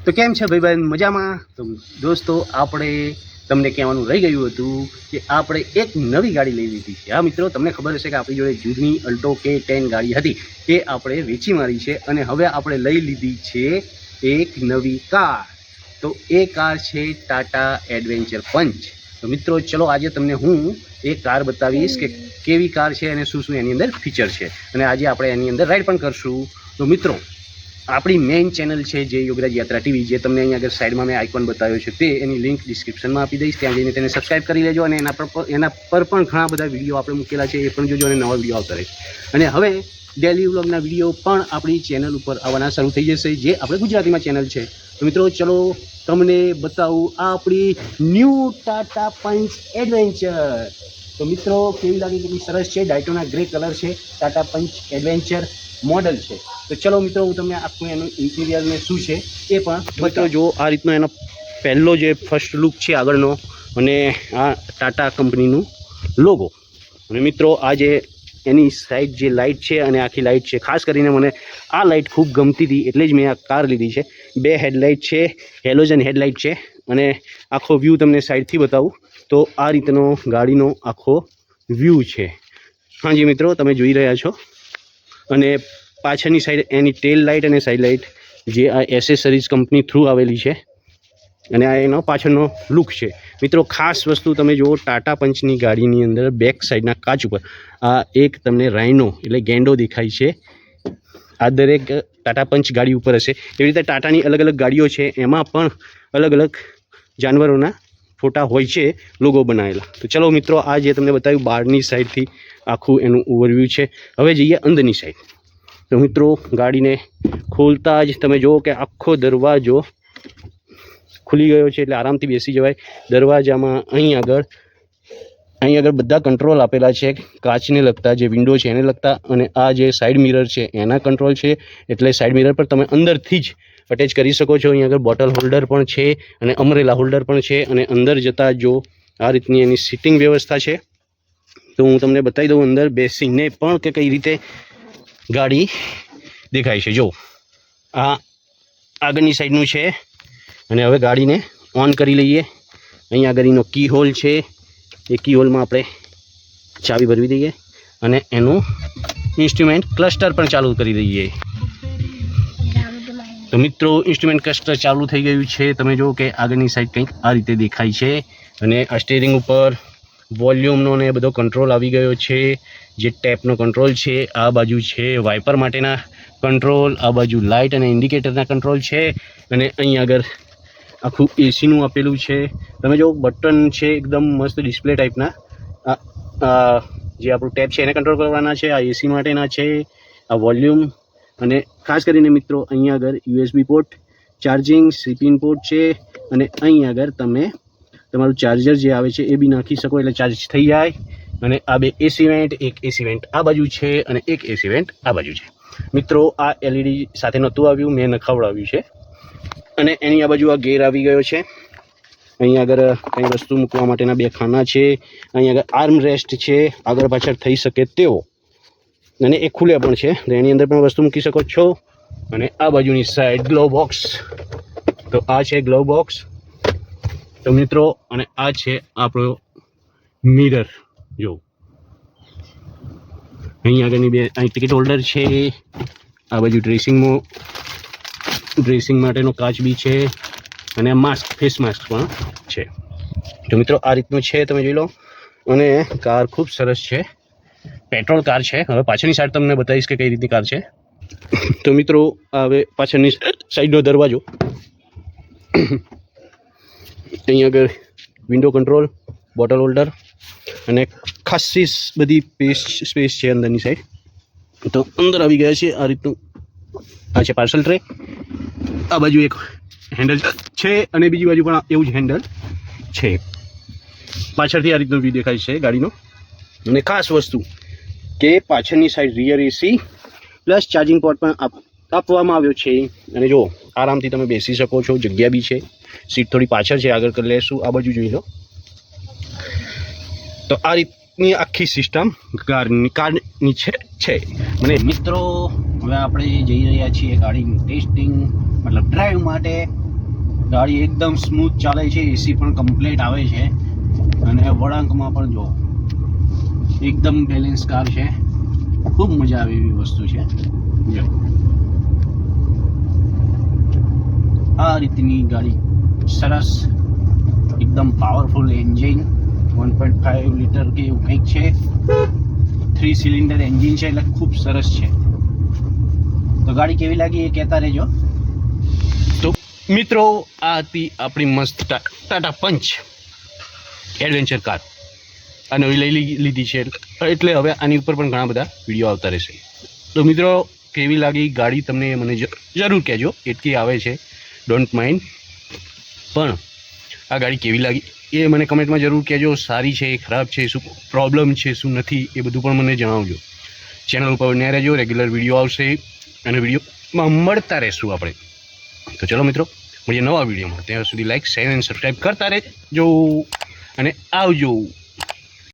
તો કેમ છે ભાઈ મજામાં? તો દોસ્તો આપણે તમને કહેવાનું રહી ગયું હતું કે આપણે એક નવી ગાડી લઈ લીધી છે. હા મિત્રો, તમને ખબર હશે કે આપણી જોડે જૂની અલ્ટો K10 ગાડી હતી એ આપણે વેચી મારી છે અને હવે આપણે લઈ લીધી છે એક નવી કાર. તો એ કાર છે ટાટા એડવેન્ચર પંચ. તો મિત્રો ચલો આજે તમને હું એ કાર બતાવીશ કે કેવી કાર છે અને શું શું એની અંદર ફીચર છે અને આજે આપણે એની અંદર રાઈડ પણ કરશું. તો મિત્રો આપણી મેઇન ચેનલ છે જે યોગરાજ યાત્રા ટીવી, જે તમને અહીંયા આગળ સાઈડમાં મેં આઇકોન બતાવ્યો છે તે એની લિંક ડિસ્ક્રિપ્શનમાં આપી દઈશ. ત્યાં જઈને તેને સબસ્ક્રાઈબ કરી લેજો અને એના પર પણ ઘણા બધા વિડીયો આપણે મૂકેલા છે, એ પણ જોજો અને નવા વિડીયો આવતા રહે. અને હવે ડેલી વ્લોગના વિડીયો પણ આપણી ચેનલ ઉપર આવવાના શરૂ થઈ જશે, જે આપણે ગુજરાતીમાં ચેનલ છે. તો મિત્રો ચલો તમને બતાવું આપણી ન્યૂ ટાટા પંચ એડવેન્ચર. તો મિત્રો કેવી લાગે, કેટલી સરસ છે. ડાયટોના ગ્રે કલર છે, ટાટા પંચ એડવેન્ચર મોડલ છે. તો ચલો મિત્રો હું તમને આખું એનું ઇન્ટિરિયર ને શું છે એ પણ મિત્રો જો આ રીતનો એનો પહેલો જે ફર્સ્ટ લુક છે આગળનો, અને આ ટાટા કંપનીનું લોગો. અને મિત્રો આ જે એની સાઈડ જે લાઇટ છે અને આખી લાઇટ છે, ખાસ કરીને મને આ લાઇટ ખૂબ ગમતી હતી એટલે જ મેં આ કાર લીધી છે. 2 હેડલાઇટ છે, હેલોજન હેડલાઇટ છે. અને આખો વ્યૂ તમને સાઈડથી બતાવું તો આ રીતનો ગાડીનો આખો વ્યૂ છે. હાજી મિત્રો તમે જોઈ રહ્યા છો. અને પાછળની સાઈડ એની ટેલ લાઇટ અને સાઈડ લાઇટ જે આ એસેસરીઝ કંપની થ્રુ આવેલી છે. અને આ એનો પાછળનો લુક છે. મિત્રો ખાસ વસ્તુ તમે જુઓ, ટાટા પંચની ગાડીની અંદર બેક સાઈડના કાચ ઉપર આ એક તમને રાઇનો એટલે ગેંડો દેખાય છે. આ દરેક ટાટા પંચ ગાડી ઉપર હશે. એવી રીતે ટાટાની અલગ અલગ ગાડીઓ છે, એમાં પણ અલગ અલગ જાનવરોના ફોટા હોય છે લોગો બનાવેલા. તો ચલો મિત્રો આ જે તમને બતાવ્યું બહારની સાઈડથી આખું એનું ઓવરવ્યૂ છે. હવે જઈએ અંદરની સાઈડ. તો મિત્રો ગાડીને ખોલતા જ તમે જુઓ કે આખો દરવાજો ખુલી ગયો છે એટલે આરામથી બેસી જવાય. દરવાજામાં અહીં આગળ બધા કંટ્રોલ આપેલા છે, કાચને લગતા, જે વિન્ડો છે એને લગતા. અને આ જે સાઈડ મિરર છે એના કંટ્રોલ છે, એટલે સાઈડ મિરર પર તમે અંદરથી જ અટેચ કરી શકો છો. અહીં આગળ બોટલ હોલ્ડર પણ છે અને અમરેલા હોલ્ડર પણ છે. અને અંદર જતાં જો આ રીતની એની સિટિંગ વ્યવસ્થા છે. તો હું તમને બતાવી દઉં અંદર બેસીને પણ કે કઈ રીતે ગાડી દેખાય છે. જો આ આગળની સાઈડનું છે. અને હવે ગાડીને ઓન કરી લઈએ. અહીંયા આગળ એનો કી હોલ છે, એ કી હોલમાં આપણે ચાવી ભરવી દઈએ અને એનું ઇન્સ્ટ્રુમેન્ટ ક્લસ્ટર પણ ચાલુ કરી દઈએ. તો મિત્રો ઇન્સ્ટ્રુમેન્ટ ક્લસ્ટર ચાલુ થઈ ગયું છે. તમે જુઓ કે આગળની સાઈડ કંઈક આ રીતે દેખાય છે. અને આ સ્ટીયરિંગ ઉપર વોલ્યુમનો ને બધો કંટ્રોલ આવી ગયો છે. જે ટેપનો કંટ્રોલ છે, આ બાજુ છે વાઇપર માટેના કંટ્રોલ, આ બાજુ લાઇટ અને ઇન્ડિકેટરના કંટ્રોલ છે. અને અહીં આગળ આખું એસીનું આપેલું છે. તમે જો બટન છે એકદમ મસ્ત ડિસ્પ્લે ટાઈપના. જે આપણું ટેપ છે એને કંટ્રોલ કરવાના છે. આ એસી માટેના છે, આ વોલ્યુમ. અને ખાસ કરીને મિત્રો અહીંયા આગળ USB પોર્ટ, ચાર્જિંગ, સીપિન પોર્ટ છે. અને અહીં આગળ તમે તમારું ચાર્જર જે આવે છે એ બી નાખી શકો એટલે ચાર્જ થઈ જાય. અને આ 2 એસી વેન્ટ, એક એસી વેન્ટ આ બાજુ છે અને એક એસી વેન્ટ આ બાજુ છે. મિત્રો આ LED સાથે નહોતું આવ્યું, મેં નખાવડાવ્યું છે. અને એની આ બાજુ આ ગેર આવી ગયો છે. અહીં આગળ કંઈ વસ્તુ મૂકવા માટેના 2 ખાના છે. અહીં આગળ આર્મ રેસ્ટ છે, આગળ પાછળ થઈ શકે તેવો. અને એ ખુલે પણ છે, તો એની અંદર પણ વસ્તુ મૂકી શકો છો. અને આ બાજુની સાઈડ ગ્લોવ બોક્સ. તો આ છે ગ્લોવ બોક્સ. તો મિત્રો અને આ છે આપણો મિરર. જો અહીં આગળની 2 અહીં ટિકિટ હોલ્ડર છે. આ બાજુ ડ્રેસિંગ માટેનો કાચ બી છે. અને માસ્ક, ફેસ માસ્ક પણ છે. તો મિત્રો આ રીતનું છે, તમે જોઈ લો. અને કાર ખૂબ સરસ છે, પેટ્રોલ કાર છે. હવે પાછળની સાઈડ તમને બતાવીશ કે કઈ રીતની કાર છે. તો મિત્રો હવે પાછળની સાઈડનો દરવાજો, અહીં આગળ વિન્ડો કંટ્રોલ, બોટલ હોલ્ડર અને ખાસી બધી સ્પેસ છે અંદરની સાઈડ. તો અંદર આવી ગયા છે આ રીતનું. આ છે પાર્સલ ટ્રે. આ બાજુ એક હેન્ડલ છે અને બીજી બાજુ પણ એવું જ હેન્ડલ છે. પાછળથી આ રીતનો વ્યૂ દેખાય છે ગાડીનો. અને ખાસ વસ્તુ કે પાછળની સાઈડ રિયર એસી પ્લસ ચાર્જિંગ પોર્ટ પણ આપવામાં આવ્યો છે. અને જો આરામથી તમે બેસી શકો છો, જગ્યા બી છે. સીટ થોડી પાછળ છે, આગળ કરી લેશું. આ બાજુ જોઈ લો. તો આ રીતની આખી સિસ્ટમ કારની છે. મને મિત્રો હવે આપણે જઈ રહ્યા છીએ ગાડીનું ટેસ્ટિંગ મતલબ ડ્રાઈવ માટે. ગાડી એકદમ સ્મૂથ ચાલે છે, એસી પણ કમ્પ્લીટ આવે છે અને વળાંકમાં પણ જો એકદમ બેલેન્સ કાર છે, ખૂબ મજા આવે એવી વસ્તુ છે. જો આ રીતની ગાડી સરસ, એકદમ પાવરફુલ એન્જિન, 1.5 લીટર કે એવું કંઈક છે, 3 સિલિન્ડર એન્જિન છે, એટલે ખૂબ સરસ છે. તો ગાડી કેવી લાગી એ કહેતા રહેજો. તો મિત્રો આ હતી આપણી મસ્ત ટાટા પંચ એડવેન્ચર કાર. આ નવી લીધી છે એટલે હવે આની ઉપર પણ ઘણા બધા વિડીયો આવતા રહેશે. તો મિત્રો કેવી લાગી ગાડી તમને મને જરૂર કહેજો. એટલી આવે છે, ડોન્ટ માઇન્ડ. પણ આ ગાડી કેવી લાગી એ મને કમેન્ટમાં જરૂર કહેજો. સારી છે, ખરાબ છે, શું પ્રોબ્લેમ છે, શું નથી, એ બધું પણ મને જણાવજો. ચેનલ ઉપર બન્યા રહેજો, રેગ્યુલર વિડીયો આવશે અને વિડીયોમાં મળતા રહેશું આપણે. તો ચલો મિત્રો મળીએ નવા વિડીયોમાં. ત્યાં સુધી લાઈક, શેર અને સબસ્ક્રાઈબ કરતા રહેજો અને આવજો.